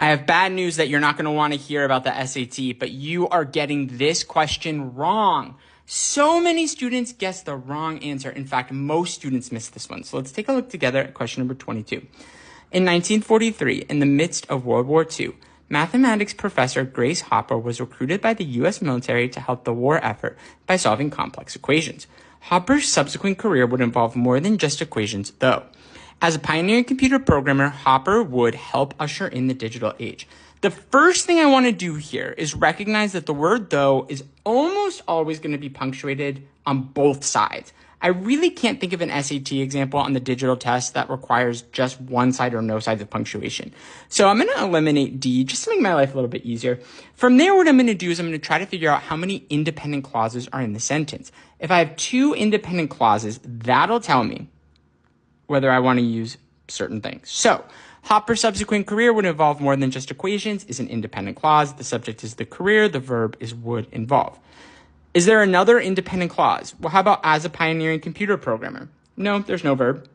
I have bad news that you're not going to want to hear about the SAT, but you are getting this question wrong. So many students guess the wrong answer. In fact, most students miss this one. So let's take a look together at question number 22. In 1943, in the midst of World War II, mathematics professor Grace Hopper was recruited by the U.S. military to help the war effort by solving complex equations. Hopper's subsequent career would involve more than just equations, though. As a pioneering computer programmer, Hopper would help usher in the digital age. The first thing I want to do here is recognize that the word though is almost always going to be punctuated on both sides. I really can't think of an SAT example on the digital test that requires just one side or no sides of punctuation. So I'm going to eliminate D just to make my life a little bit easier. From there, what I'm going to do is I'm going to try to figure out how many independent clauses are in the sentence. If I have two independent clauses, that'll tell me whether I want to use certain things. So Hopper's subsequent career would involve more than just equations is an independent clause. The subject is the career. The verb is would involve. Is there another independent clause? Well, how about as a pioneering computer programmer? No, there's no verb.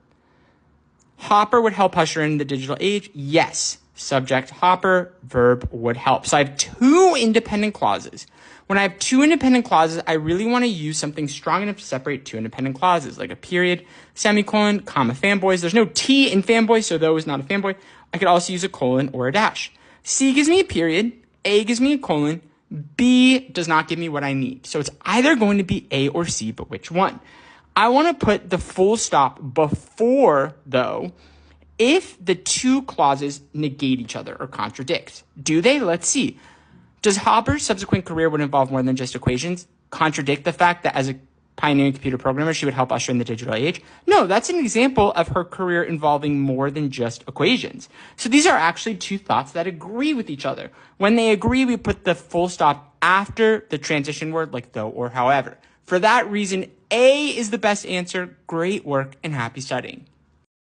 Hopper would help usher in the digital age. Yes. Subject Hopper, verb would help. So I have two independent clauses. When I have two independent clauses, I really want to use something strong enough to separate two independent clauses, like a period, semicolon, comma, fanboys. There's no T in fanboy, so though is not a fanboy. I could also use a colon or a dash. C gives me a period. A gives me a colon. B does not give me what I need. So it's either going to be A or C, but which one? I want to put the full stop before, though, if the two clauses negate each other or contradict. Do they? Let's see. Does Hopper's subsequent career would involve more than just equations contradict the fact that as a pioneering computer programmer, she would help usher in the digital age? No, that's an example of her career involving more than just equations. So these are actually two thoughts that agree with each other. When they agree, we put the full stop after the transition word like though or however. For that reason, A is the best answer. Great work and happy studying.